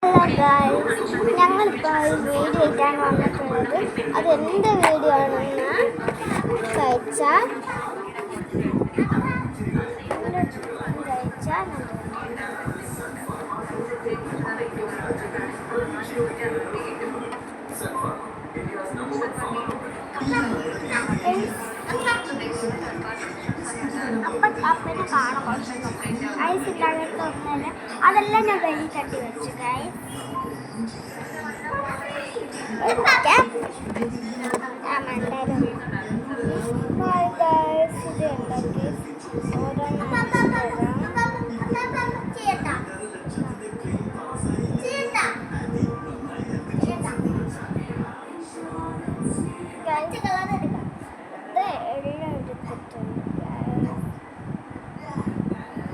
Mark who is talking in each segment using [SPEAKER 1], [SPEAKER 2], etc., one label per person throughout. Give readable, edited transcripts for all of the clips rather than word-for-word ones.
[SPEAKER 1] Hello guys, ഞങ്ങളിപ്പോൾ ഒരു video ഇട്ടാണ് വന്നിട്ടുള്ളത്. അതെന്ത് വീഡിയോ ആണെന്ന് കഴിച്ചാൽ അപ്പനെ കാണാം. ഐസ് ഇല്ലാത്ത ഒന്നല്ല, അതെല്ലാം ഞാൻ വെള്ളി തട്ടി വെച്ചു ഗൈസ്.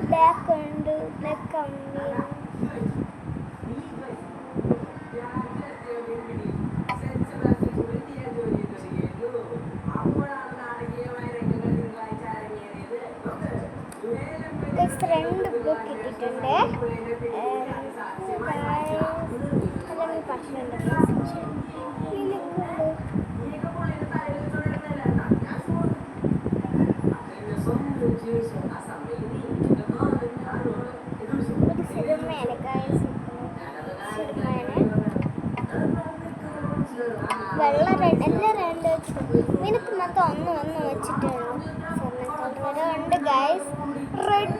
[SPEAKER 1] ബ്ലാക്ക് ഉണ്ട്, ബ്ലാക്ക് കമ്മി രണ്ട് ബുക്ക് ഇട്ടിട്ടുണ്ട്. അല്ലെങ്കിൽ പക്ഷിയുണ്ട് വെള്ള എല്ലാ രണ്ട് നിനക്ക് മൊത്തം ഒന്ന് വെച്ചിട്ടുള്ളൂ. ഉണ്ട് ഗൈസ്. റെഡും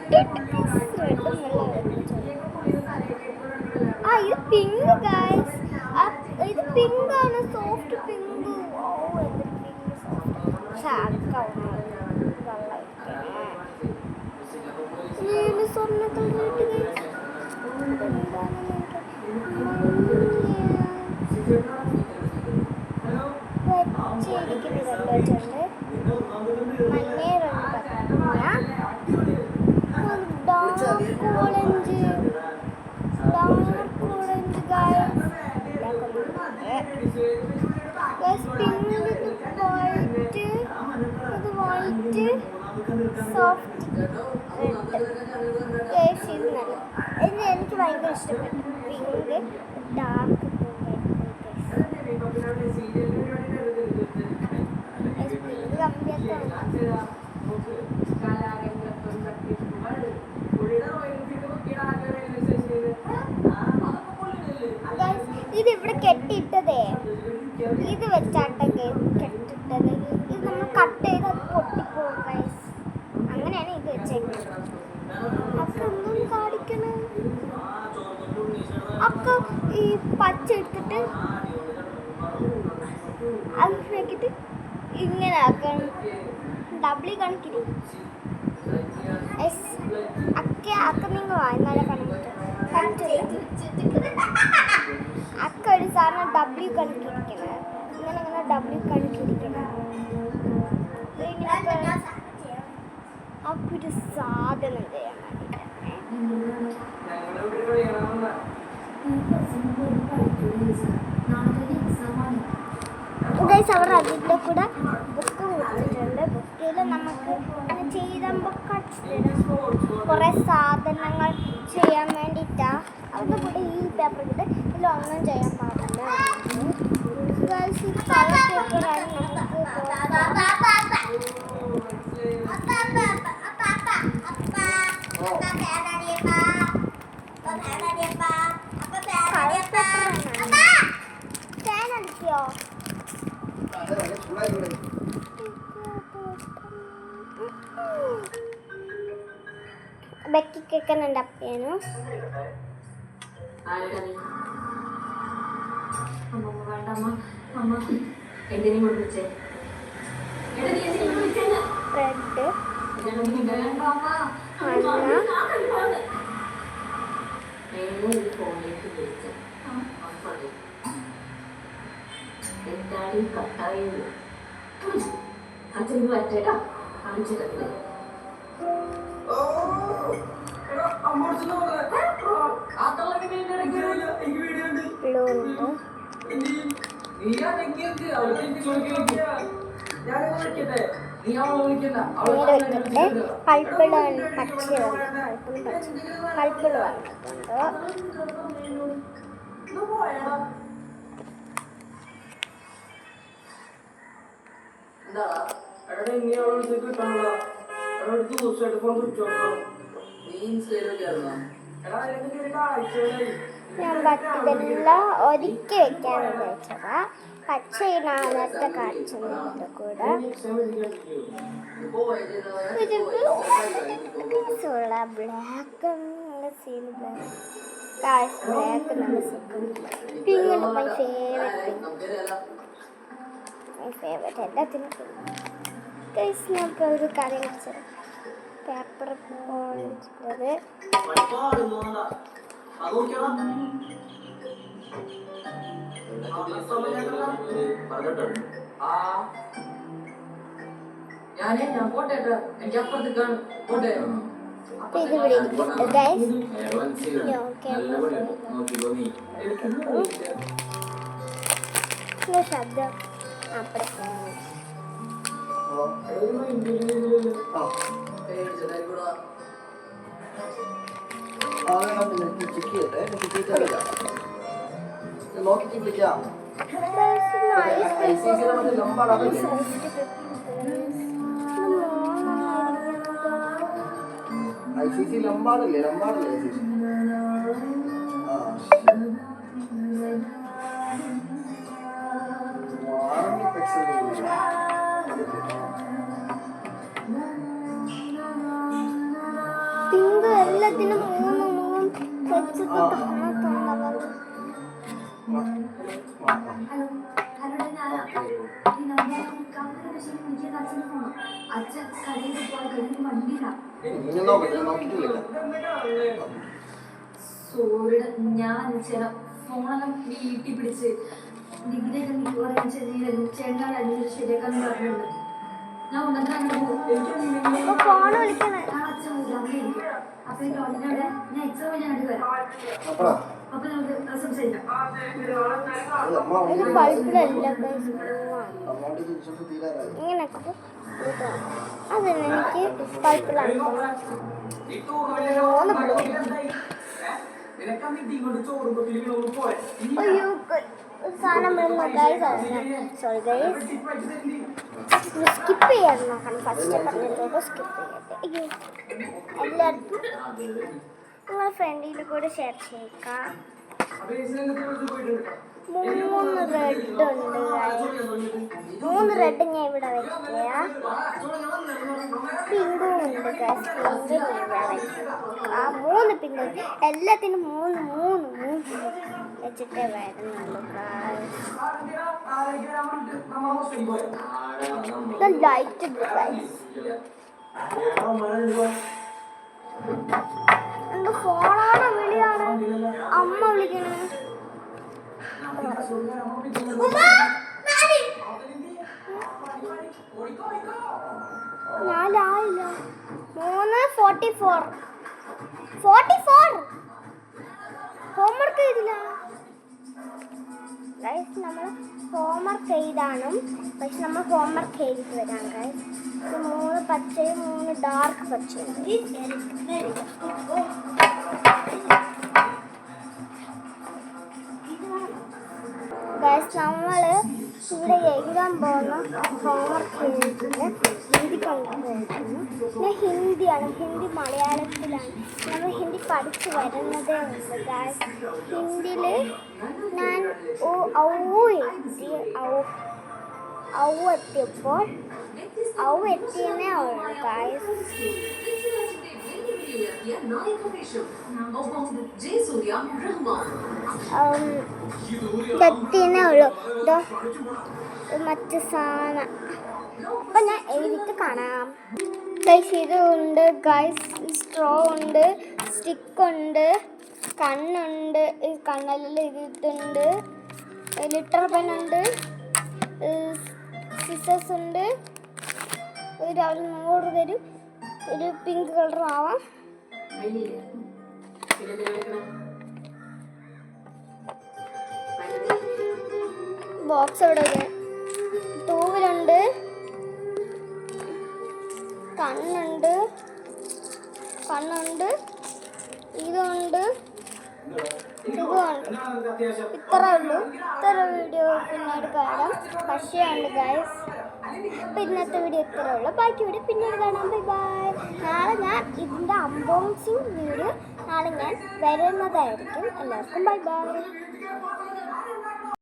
[SPEAKER 1] ഇത് പിങ്ക് ഗൈസ്. ഇത് പിങ്ക് ആണ്, സോഫ്റ്റ് പിങ്ക്. സ്വർണ്ണ എനിക്ക് ഭയങ്കര ഇഷ്ടപ്പെട്ടു. പിങ്ക് ഡാർക്ക് ഇതിവിടെ കെട്ടിയിട്ടതേ, ഇത് വെച്ചാട്ടൊക്കെ കെട്ടിട്ടത്. ഇത് നമ്മൾ കട്ട് ചെയ്ത് അത് പൊട്ടിപ്പോകും ഗൈസ്. അങ്ങനെയാണ് ഇത് വെച്ചേക്കുന്നത്. അപ്പൊ ഒന്നും കാണിക്കണം. അപ്പൊ ഈ പച്ച എടുത്തിട്ട് അങ്ങനെയാക്കിട്ട് ഇങ്ങനെ ആക്കണം. ഡബിളി കണക്കിന് അക്ക നിങ്ങൾ വാങ്ങാൻ കണ്ടിട്ട് അക്ക ഒരു സാധനം ഡബ്ല്യു കണക്കിരിക്കുന്നത്. ഇങ്ങനെ ഡബ്ല്യു കണക്കിരിക്കണം. അക്കൊരു സാധനം ചെയ്യാൻ ഗൈസ്. അവർ അതിൻ്റെ കൂടെ ബുക്ക് കൊടുത്തിട്ടുണ്ട്. ബുക്കിൽ നമുക്ക് ചെയ്യുമ്പോൾ കുറേ സാധനങ്ങൾ ചെയ്യാൻ വേണ്ടിയിട്ടാണ്. അതിൻ്റെ കൂടെ ഈ പേപ്പർ കിട്ട് ഇതിലൊന്നും ചെയ്യാൻ പാടില്ല ഗൈസ്. ഇത് കളർ പേപ്പറാണ്. ഫാനടിക്കോ? ബെക്കിക്കൊക്കെ അപ്പേനു പൾപ്പിള് പച്ച പൾപ്പിള് വന്നിട്ടുണ്ട്. ഞാൻ ഇതെല്ലാം ഒരുക്കി വെക്കാൻ വിചാരിച്ചതാ. പച്ചയിലാണ് നേരത്തെ കാച്ചുന്നതിൻ്റെ കൂടെ ബ്ലാക്ക് സീൻ ബ്ലാക്ക് ബ്ലാക്ക് നല്ല സുഖം. പിങ്ക് മൈ ഫേവറേറ്റ് എല്ലാത്തിനും ഗൈസ്. ഞാൻ ഒരു കാര്യം വെച്ചത് പേപ്പർ പോണത് ശബ്ദം
[SPEAKER 2] നോക്കിട്ട് വിളിക്കാം. ICC ലംബാടല്ലേ ICC.
[SPEAKER 1] പിങ്ക് എല്ലാത്തിനും മൂന്ന് വെച്ചിട്ട്
[SPEAKER 3] ഞാൻ ചില ഫോണെല്ലാം വീട്ടിൽ പിടിച്ച് ഡിഗ്രിയൊക്കെ നിൽക്കുക ചേട്ടനാൾ അന്വേഷിച്ച് ശരിയാക്കാന്ന് പറഞ്ഞിട്ടുണ്ട്. ഞാൻ ഉണ്ടെങ്കിൽ
[SPEAKER 1] ഫോൺ വിളിക്കണേ.
[SPEAKER 3] അപ്പൊ ലോഡിനോടെ ഞാൻ എക്സാം ഞാൻ അങ്ങോട്ട് വരാം. അപ്പൊ നമുക്ക് സംസാരിക്കാം.
[SPEAKER 1] ഇങ്ങനെ അതെനിക്ക് പൾപ്പിലാണ്. അയ്യോ സാധനം സോറി ഗൈസ്, സ്കിപ്പ് ചെയ്യാൻ നോക്കണം. ഫസ്റ്റ് പറഞ്ഞിട്ട് സ്കിപ്പ് ചെയ്യട്ടെ. എല്ലാവർക്കും നിങ്ങളുടെ ഫ്രണ്ടിൽ കൂടെ ഷെയർ ചെയ്യിക്കാം. 3 റെഡ് ഉണ്ട്. 3 റെഡ് ഞാൻ ഇവിടെ വെക്കുക. പിങ്കും ഉണ്ട്. പിങ്ക് ഇവിടെ വെക്കുക. ആ 3 പിങ്ക് എല്ലാത്തിനും 3 വെച്ചിട്ടേ വരുന്നുള്ളൂ. ലൈറ്റ് എന്റെ ഫോണാണ് വിളിയാണ്. അമ്മ വിളിക്കണേ. ഞാനായില്ല. 3:44 ഹോംവർക്ക് ചെയ്തില്ല ഗൈസ്. നമ്മൾ ഹോംവർക്ക് ചെയ്താണ്. പക്ഷെ നമ്മൾ ഹോംവർക്ക് ചെയ്തിട്ട് വരാം ഗൈസ്. 3 പച്ചയും 3 ഡാർക്ക് പച്ചയും. ഗൈസ് നമ്മൾ ഇവിടെ എഴുതാൻ പോകുന്ന ഹോംവർക്ക് ചെയ്തിട്ട് ഹിന്ദി കൊണ്ടുപോയിരുന്നു. പിന്നെ ഹിന്ദിയാണ്. ഹിന്ദി മലയാളത്തിലാണ്. നമ്മൾ ഹിന്ദി പഠിച്ച് വരുന്നതേ ഉള്ളൂ ഗൈസ്. ഹിന്ദിയിൽ ഞാൻ എത്തിയപ്പോൾ എത്തിയെന്നേ ഉള്ളൂ ഗൈസ്. എത്തിയെന്നേ ഉള്ളൂ. മറ്റു സാധനം അപ്പം ഞാൻ എഴുതിയിട്ട് കാണാം ഗൈസ്. ഇതുണ്ട് ഗൈസ്. സ്ട്രോ ഉണ്ട്, സ്റ്റിക്കുണ്ട്, കണ്ണുണ്ട്. കണ്ണെല്ലാം ഇതുണ്ട്. ലിറ്റർ പെന്നുണ്ട്, സിസേഴ്സ് ഉണ്ട്. ഒരു 100 തരും. ഒരു പിങ്ക് കളർ ആവാം. ബോക്സ് അവിടെ തൂവലുണ്ട്, കണ്ണുണ്ട്, ഇതുണ്ട്, ഇതുണ്ട്. ഇത്ര ഉള്ളൂ. ഇത്ര വീഡിയോ പിന്നീട് കാണാം. പശയുണ്ട് ഗൈസ്. അപ്പോൾ ഇന്നത്തെ വീഡിയോ ഇത്രയേ ഉള്ളൂ. ബാക്കി വീഡിയോ പിന്നീട് കാണാം. Bye bye. നാളെ ഞാൻ ഇതിൻ്റെ അൺബോക്സിങ് വീഡിയോ നാളെ ഞാൻ വരുന്നതായിരിക്കും. എല്ലാവർക്കും ബൈ ബൈ.